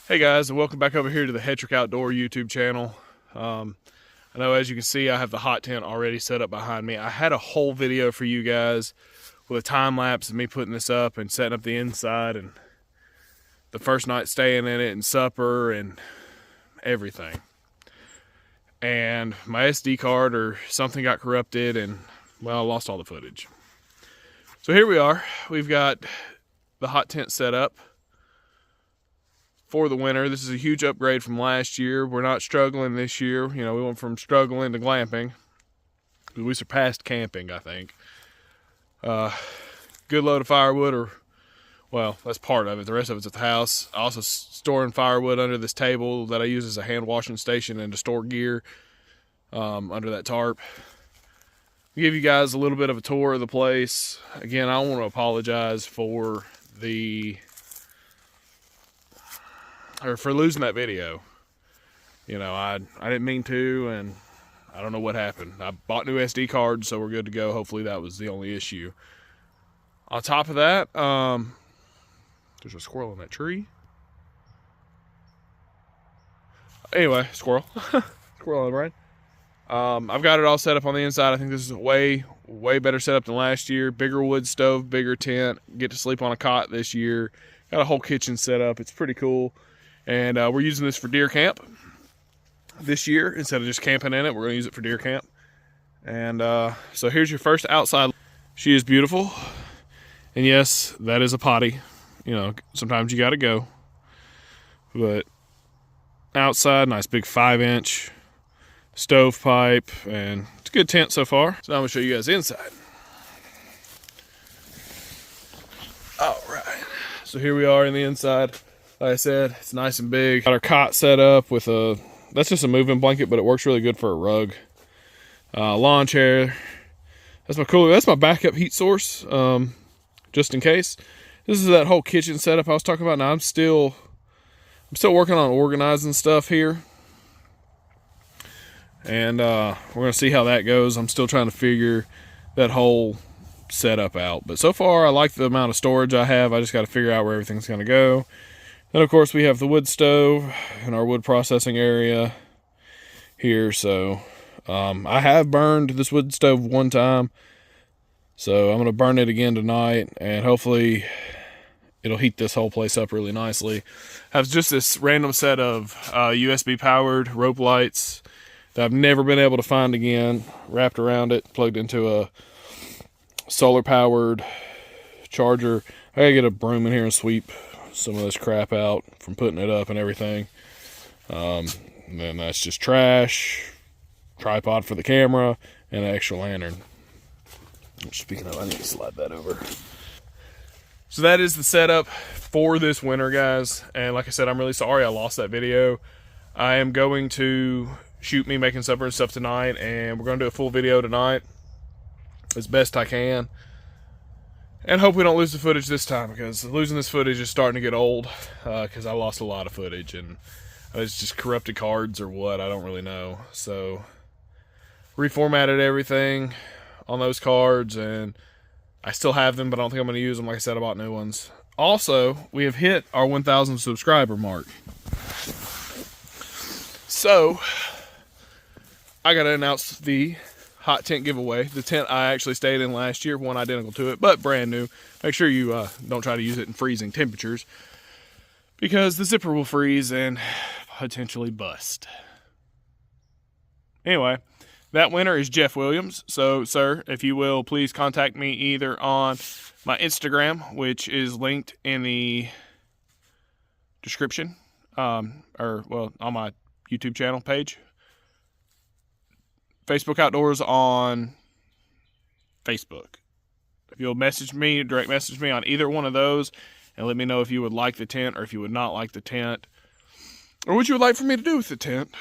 Hey guys, and welcome back over here to the Hetrick Outdoor YouTube channel. I know, as you can see, I have the hot tent already set up behind me. I had a whole video for you guys with a time lapse of me putting this up and setting up the inside and the first night staying in it and supper and everything. And my SD card or something got corrupted and, well, I lost all the footage. So here we are. We've got the hot tent set up for the winter. This is a huge upgrade from last year. We're not struggling this year. You know, we went from struggling to glamping. We surpassed camping, I think. Good load of firewood, or, well, that's part of it. The rest of it's at the house. I also storing firewood under this table that I use as a hand washing station and to store gear under that tarp. I'll give you guys a little bit of a tour of the place. Again, I want to apologize for for losing that video. You know, I didn't mean to, and I don't know what happened. I bought new SD cards, so we're good to go. Hopefully that was the only issue. On top of that, there's a squirrel in that tree. Anyway, squirrel. Squirrel on the brain. I've got it all set up on the inside. I think this is a way better setup than last year. Bigger wood stove, bigger tent. Get to sleep on a cot this year. Got a whole kitchen set up. It's pretty cool. And we're using this for deer camp this year. Instead of just camping in it, we're going to use it for deer camp. And so here's your first outside. She is beautiful. And yes, that is a potty. You know, sometimes you got to go. But outside, nice big 5-inch stovepipe. And it's a good tent so far. So now I'm going to show you guys inside. All right. So here we are in the inside. Like I said, it's nice and big. Got our cot set up with that's just a moving blanket, but it works really good for a rug. Lawn chair. That's my cooler. That's my backup heat source, just in case. This is that whole kitchen setup I was talking about. Now I'm still working on organizing stuff here. And we're going to see how that goes. I'm still trying to figure that whole setup out. But so far, I like the amount of storage I have. I just got to figure out where everything's going to go. And of course, we have the wood stove and our wood processing area here. So I have burned this wood stove one time, so I'm going to burn it again tonight, and hopefully it'll heat this whole place up really nicely. I have just this random set of USB powered rope lights that I've never been able to find again, wrapped around it, plugged into a solar powered charger. I gotta get a broom in here and sweep some of this crap out from putting it up and everything. And then that's just trash, tripod for the camera, and an extra lantern. Speaking of, I need to slide that over. So that is the setup for this winter, guys. And like I said, I'm really sorry I lost that video. I am going to shoot me making supper and stuff tonight, and we're going to do a full video tonight as best I can. And hope we don't lose the footage this time, because losing this footage is starting to get old, because I lost a lot of footage, and it's just corrupted cards or what, I don't really know. So reformatted everything on those cards, and I still have them, but I don't think I'm going to use them. Like I said, I bought new ones. Also, we have hit our 1,000 subscriber mark. So I got to announce the hot tent giveaway. The tent I actually stayed in last year, one identical to it, but brand new. Make sure you don't try to use it in freezing temperatures, because the zipper will freeze and potentially bust. Anyway, that winner is Jeff Williams. So, sir, if you will, please contact me either on my Instagram, which is linked in the description, on my YouTube channel page. Facebook Outdoors on Facebook. If you'll direct message me on either one of those, and let me know if you would like the tent or if you would not like the tent, or what you would like for me to do with the tent,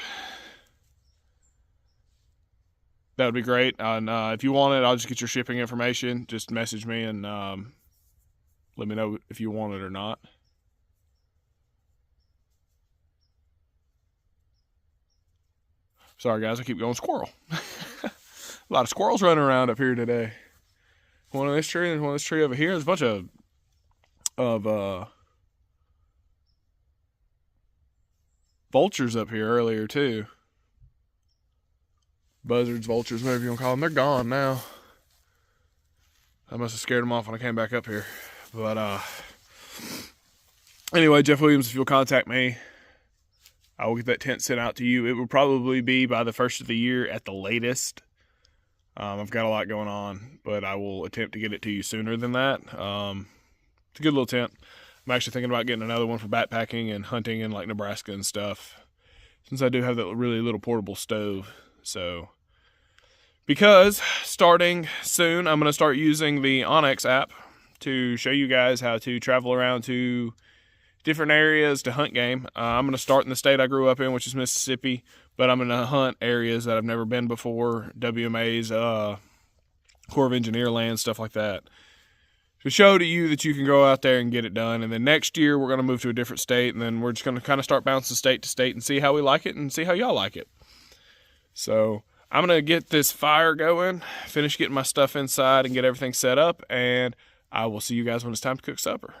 that would be great. And if you want it, I'll just get your shipping information. Just message me and let me know if you want it or not. Sorry, guys, I keep going squirrel. A lot of squirrels running around up here today. One on this tree and one on this tree over here. There's a bunch of vultures up here earlier too. Buzzards, vultures, whatever you want to call them. They're gone now. I must have scared them off when I came back up here. But anyway, Jeff Williams, if you'll contact me, I will get that tent sent out to you. It will probably be by the first of the year at the latest. I've got a lot going on, but I will attempt to get it to you sooner than that. It's a good little tent. I'm actually thinking about getting another one for backpacking and hunting in like Nebraska and stuff, since I do have that really little portable stove. So, because starting soon, I'm going to start using the Onyx app to show you guys how to travel around to different areas to hunt game. I'm going to start in the state I grew up in, which is Mississippi, but I'm going to hunt areas that I've never been before, WMAs, Corps of Engineer land, stuff like that, to show to you that you can go out there and get it done. And then next year we're going to move to a different state, and then we're just going to kind of start bouncing state to state and see how we like it and see how y'all like it. So I'm going to get this fire going, finish getting my stuff inside and get everything set up, and I will see you guys when it's time to cook supper.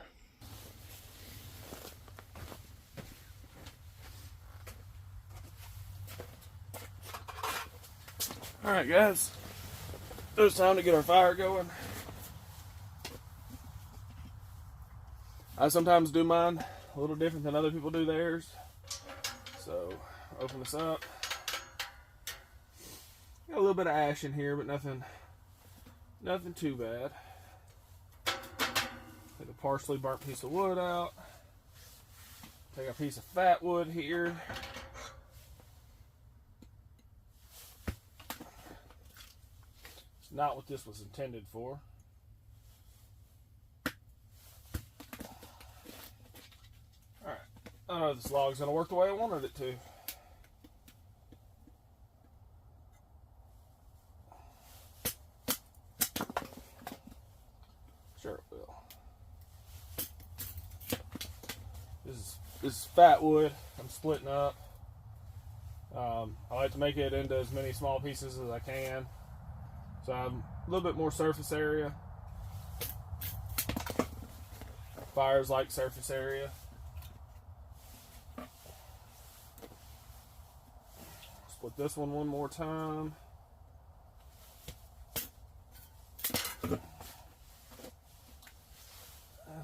Alright guys, it's time to get our fire going. I sometimes do mine a little different than other people do theirs. So, open this up. Got a little bit of ash in here, but nothing too bad. Take a partially burnt piece of wood out. Take a piece of fat wood here. It's not what this was intended for. Alright, I don't know if this log's going to work the way I wanted it to. Sure it will. This is fat wood I'm splitting up. I like to make it into as many small pieces as I can, so I have a little bit more surface area. Fires like surface area. Split this one more time. And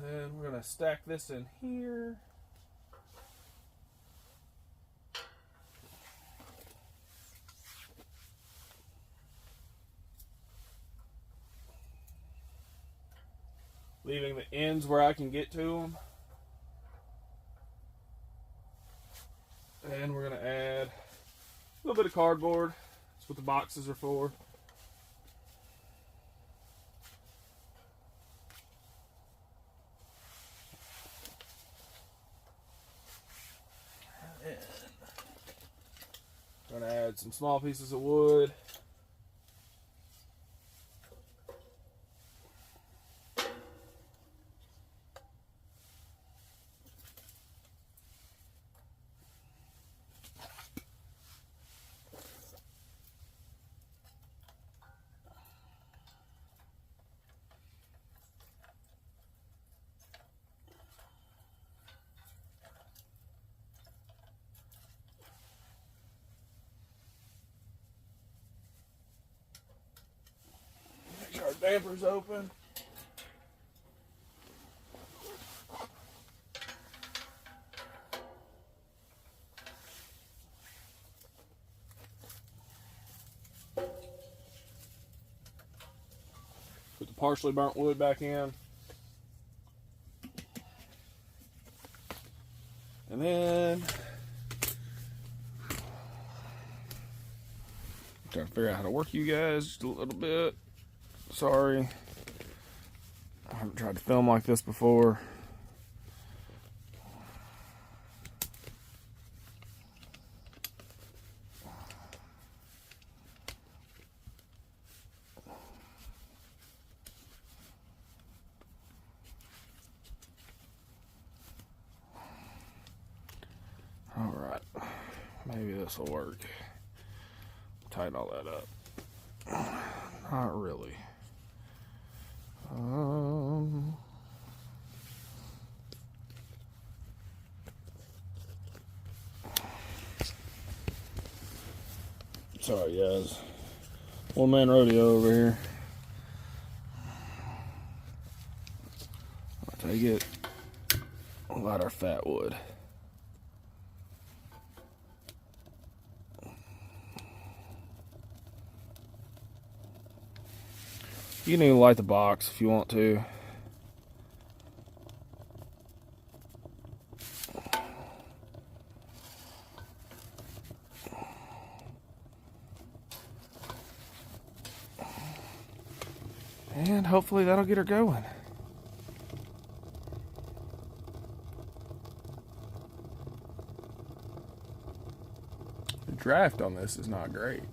then we're going to stack this in here. Leaving the ends where I can get to them. And we're going to add a little bit of cardboard. That's what the boxes are for. And I'm going to add some small pieces of wood. Our damper's open. Put the partially burnt wood back in. And then trying to figure out how to work you guys just a little bit. Sorry, I haven't tried to film like this before. All right, maybe this will work. Tighten all that up. Not really. Sorry guys, one man rodeo over here. I'll take it, light our fat wood. You can even light the box if you want to. And hopefully that'll get her going. The draft on this is not great.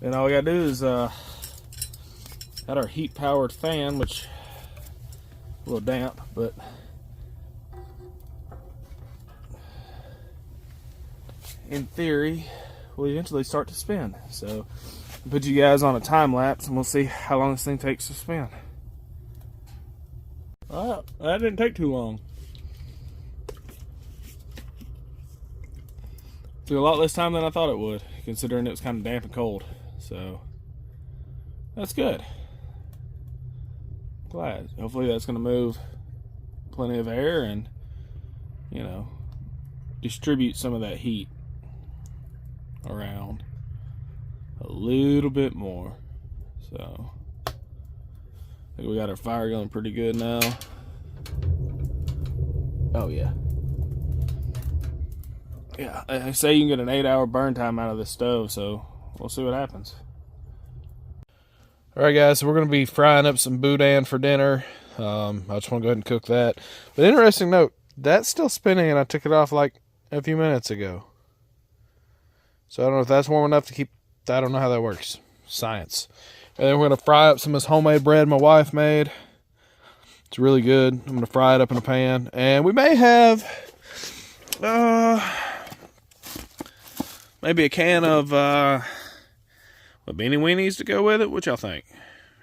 And all we gotta do is got our heat powered fan, which a little damp, but in theory will eventually start to spin. So I'll put you guys on a time lapse and we'll see how long this thing takes to spin. Well, that didn't take too long. Took a lot less time than I thought it would, considering it was kind of damp and cold. So that's good. Glad. Hopefully that's going to move plenty of air and, you know, distribute some of that heat around a little bit more. So I think we got our fire going pretty good now. Oh yeah. Yeah, I say you can get an 8-hour burn time out of this stove, so we'll see what happens. Alright guys, so we're going to be frying up some boudin for dinner. I just want to go ahead and cook that. But interesting note, that's still spinning and I took it off like a few minutes ago. So I don't know if that's warm enough to keep, I don't know how that works. Science. And then we're going to fry up some of this homemade bread my wife made. It's really good. I'm going to fry it up in a pan. And we may have maybe a can of beanie weenies to go with it. What y'all think?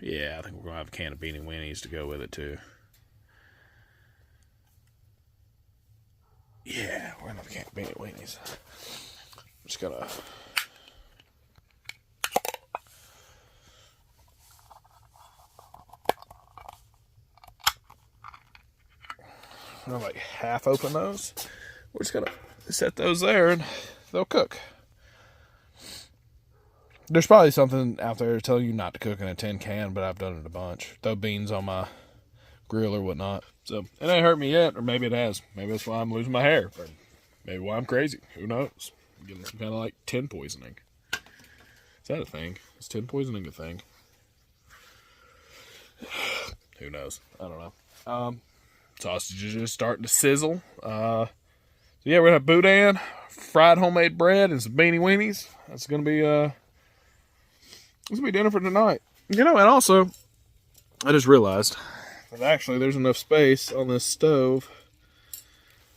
Yeah, I think we're going to have a can of beanie weenies to go with it too. Yeah, we're going to have a can of beanie weenies. I'm just going to... I'm like half open those. We're just going to set those there and they'll cook. There's probably something out there telling you not to cook in a tin can, but I've done it a bunch. Throw beans on my grill or whatnot. So it ain't hurt me yet, or maybe it has. Maybe that's why I'm losing my hair. Or maybe why I'm crazy. Who knows? I'm getting some kind of like tin poisoning. Is that a thing? Is tin poisoning a thing? Who knows? I don't know. Sausage is just starting to sizzle. So yeah, we're gonna have boudin, fried homemade bread, and some beanie weenies. That's gonna be dinner for tonight. You know, and also, I just realized that actually there's enough space on this stove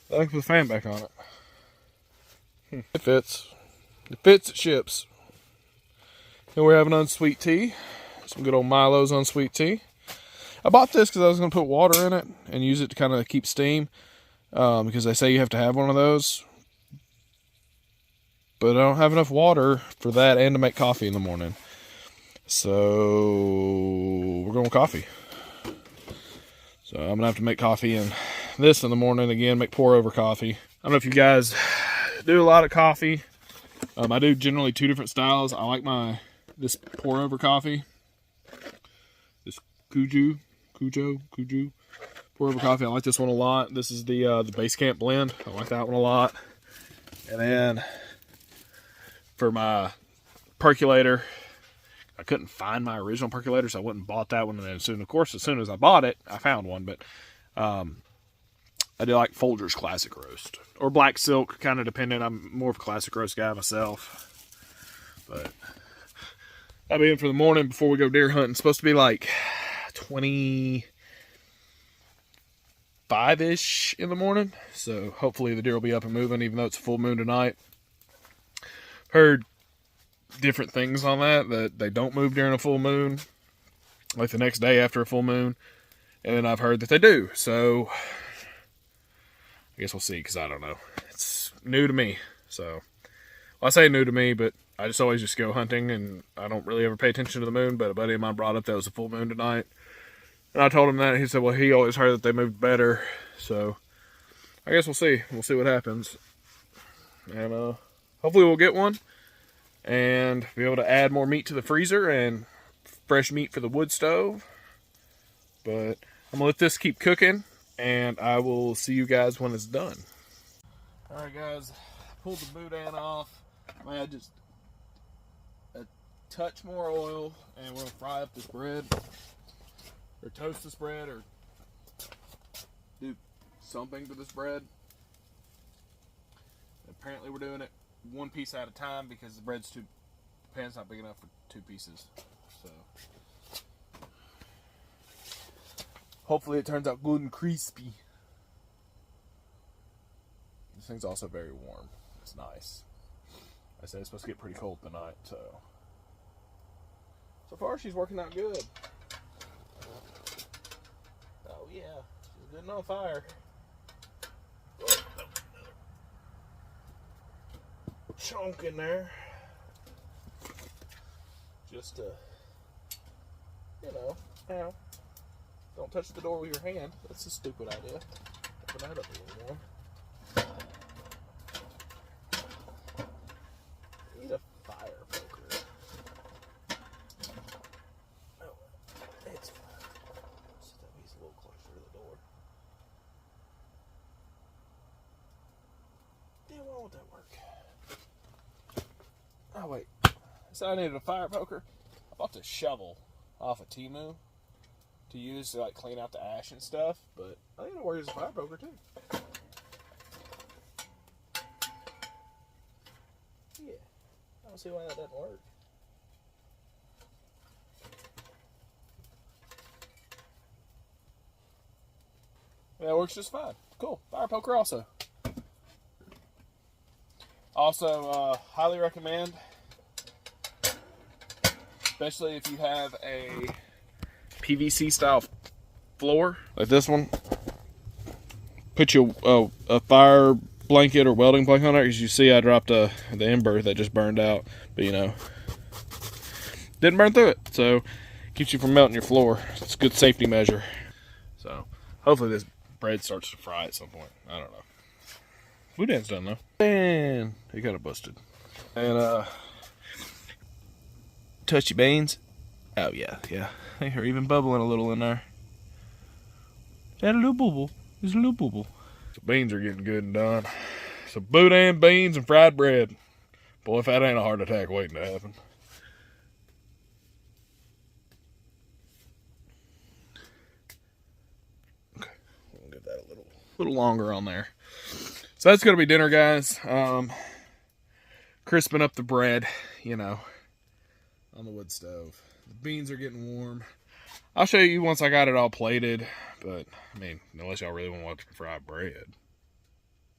that I can put the fan back on it. It fits. It fits, it ships. And we're having unsweet tea. Some good old Milo's unsweet tea. I bought this because I was going to put water in it and use it to kind of keep steam. Because they say you have to have one of those. But I don't have enough water for that and to make coffee in the morning. So we're going with coffee. So I'm going to have to make coffee and this in the morning again, make pour over coffee. I don't know if you guys do a lot of coffee. I do generally 2 different styles. I like this pour over coffee. This Cujo pour over coffee. I like this one a lot. This is the Base Camp blend. I like that one a lot. And then for my percolator, I couldn't find my original percolator, so I went and bought that one. And then as soon as I bought it, I found one. But I do like Folgers Classic Roast or Black Silk, kind of dependent. I'm more of a Classic Roast guy myself. But I'll be in for the morning before we go deer hunting. It's supposed to be like 25-ish in the morning. So hopefully the deer will be up and moving, even though it's a full moon tonight. Heard different things on that they don't move during a full moon, like the next day after a full moon. And then I've heard that they do. So I guess we'll see, because I don't know. It's new to me. So, well, I say new to me, but I just always just go hunting, and I don't really ever pay attention to the moon. But a buddy of mine brought up that it was a full moon tonight. And I told him that, and he said, well, he always heard that they moved better. So, I guess we'll see. We'll see what happens. And hopefully we'll get one and be able to add more meat to the freezer and fresh meat for the wood stove. But I'm going to let this keep cooking, and I will see you guys when it's done. Alright guys, pulled the boudin off. I had just a touch more oil, and we're going to fry up this bread, or toast this bread, or do something to this bread. Apparently we're doing it one piece at a time because the pan's not big enough for 2 pieces. So hopefully it turns out good and crispy. This thing's also very warm. It's nice. I said it's supposed to get pretty cold tonight, so far she's working out good. Oh yeah, she's good and on fire. Chunk in there, just to, don't touch the door with your hand. That's a stupid idea. Open that up a little more. Need a fire poker. Oh, it's fine. So that means a little closer to the door. Damn, why won't that work? Oh wait, I said I needed a fire poker. I bought this shovel off of Temu to use to like clean out the ash and stuff, but I think it'll work as a fire poker too. Yeah, I don't see why that doesn't work. Yeah, it works just fine. Cool, fire poker also. Also, highly recommend, especially if you have a PVC style floor like this one. Put your a fire blanket or welding blanket on it. As you see, I dropped the ember that just burned out, but didn't burn through it, so keeps you from melting your floor. It's a good safety measure. So hopefully this bread starts to fry at some point. I don't know. Boudin's done though. And he got it busted. And touchy beans. Oh yeah. They are even bubbling a little in there. Is that a little bubble? There's a little bubble. So beans are getting good and done. So boudin, beans, and fried bread. Boy, if that ain't a heart attack waiting to happen. Okay, we'll give that a little longer on there. So that's going to be dinner, guys. Crisping up the bread, on the wood stove. The beans are getting warm. I'll show you once I got it all plated. But, I mean, unless y'all really want to watch fried bread.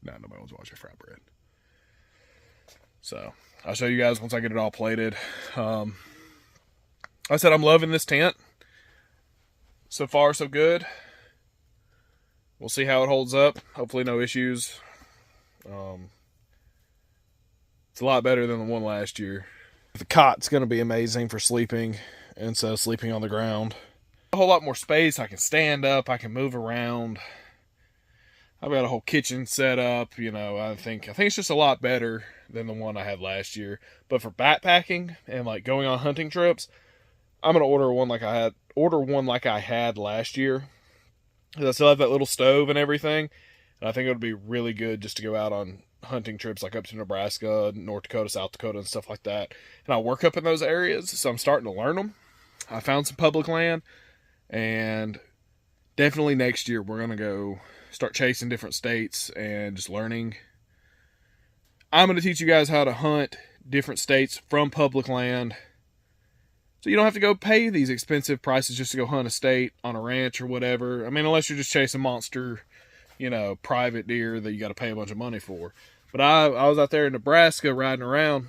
No, nobody wants to watch fried bread. So, I'll show you guys once I get it all plated. Like I said, I'm loving this tent. So far, so good. We'll see how it holds up. Hopefully no issues. It's a lot better than the one last year. The cot's going to be amazing for sleeping instead of sleeping on the ground. A whole lot more space. I can stand up. I can move around. I've got a whole kitchen set up. I think it's just a lot better than the one I had last year. But for backpacking and like going on hunting trips, I'm going to order one like I had last year. I still have that little stove and everything. And I think it would be really good just to go out on hunting trips like up to Nebraska, North Dakota, South Dakota, and stuff like that. And I work up in those areas, so I'm starting to learn them. I found some public land, and definitely next year we're going to go start chasing different states and just learning. I'm going to teach you guys how to hunt different states from public land, so you don't have to go pay these expensive prices just to go hunt a state on a ranch or whatever. I mean, unless you're just chasing monster, private deer that you got to pay a bunch of money for. But I was out there in Nebraska riding around,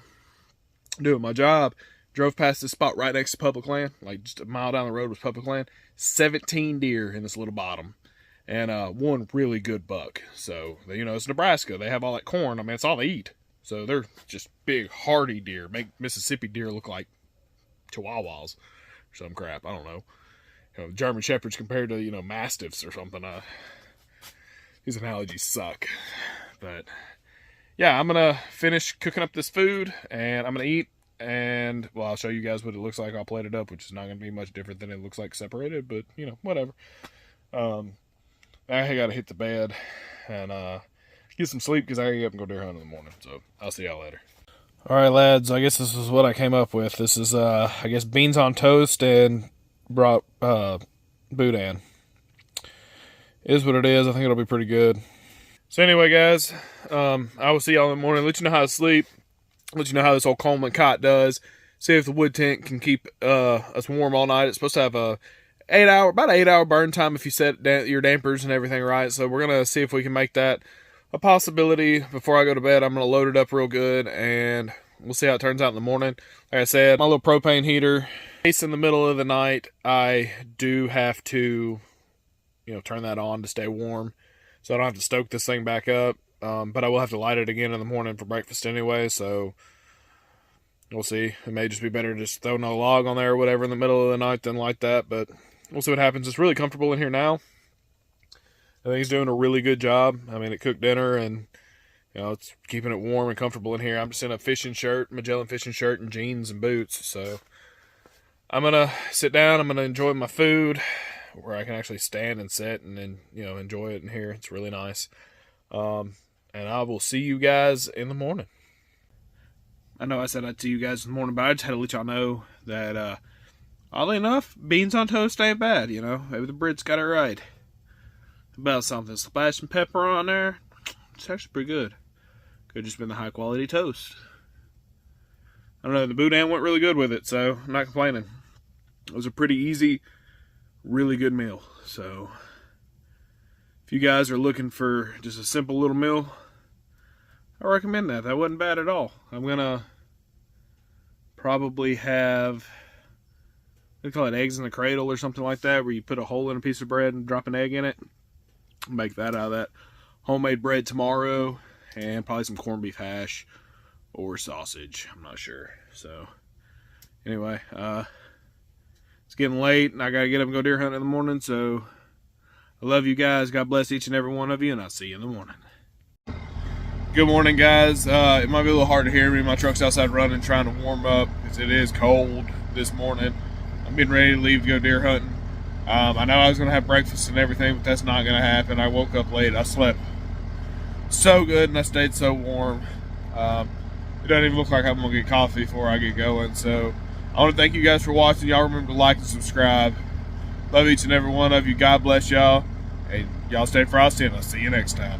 doing my job, drove past this spot right next to public land, like just a mile down the road was public land. 17 deer in this little bottom, and one really good buck. So, it's Nebraska. They have all that corn. I mean, it's all they eat. So they're just big, hardy deer. Make Mississippi deer look like Chihuahuas or some crap. I don't know. German Shepherds compared to, Mastiffs or something. These analogies suck. But, yeah, I'm going to finish cooking up this food, and I'm going to eat. And, well, I'll show you guys what it looks like. I'll plate it up, which is not going to be much different than it looks like separated. But, whatever. I got to hit the bed and get some sleep because I got to get up and go deer hunting in the morning. So, I'll see y'all later. All right, lads, I guess this is what I came up with. This is, I guess, beans on toast and brought boudin. Is what it is. I think it'll be pretty good. So anyway, guys, I will see y'all in the morning. Let you know how to sleep. Let you know how this old Coleman cot does. See if the wood tent can keep us warm all night. It's supposed to have about an 8-hour burn time if you set your dampers and everything right. So we're going to see if we can make that a possibility before I go to bed. I'm going to load it up real good, and we'll see how it turns out in the morning. Like I said, my little propane heater, in case in the middle of the night, I do have to, turn that on to stay warm, so I don't have to stoke this thing back up. But I will have to light it again in the morning for breakfast anyway, so we'll see. It may just be better to just throw another log on there or whatever in the middle of the night than light that, but we'll see what happens. It's really comfortable in here now. I think he's doing a really good job. I mean, it cooked dinner, and it's keeping it warm and comfortable in here. I'm just in a fishing shirt, Magellan fishing shirt, and jeans and boots. So I'm gonna sit down. I'm gonna enjoy my food, where I can actually stand and sit and then enjoy it in here. It's really nice. And I will see you guys in the morning. I know I said I'd see you guys in the morning, but I just had to let y'all know that oddly enough, beans on toast ain't bad. Maybe the Brits got it right about something. Splash some pepper on there. It's actually pretty good. Could have just been the high quality toast. I don't know, the boudin went really good with it, so I'm not complaining. It was a pretty easy, really good meal. So if you guys are looking for just a simple little meal, I recommend that. That wasn't bad at all. I'm gonna probably have, they call it eggs in the cradle or something like that, where you put a hole in a piece of bread and drop an egg in it. Make that out of that homemade bread tomorrow, and probably some corned beef hash or sausage. I'm not sure. So anyway, it's getting late, and I gotta get up and go deer hunting in the morning. So I love you guys. God bless each and every one of you, and I'll see you in the morning. Good morning, guys. It might be a little hard to hear me. My truck's outside running, trying to warm up because it is cold this morning. I'm getting ready to leave to go deer hunting. I know I was going to have breakfast and everything, but that's not going to happen. I woke up late. I slept so good, and I stayed so warm. It doesn't even look like I'm going to get coffee before I get going. So I want to thank you guys for watching. Y'all remember to like and subscribe. Love each and every one of you. God bless y'all. And y'all stay frosty, and I'll see you next time.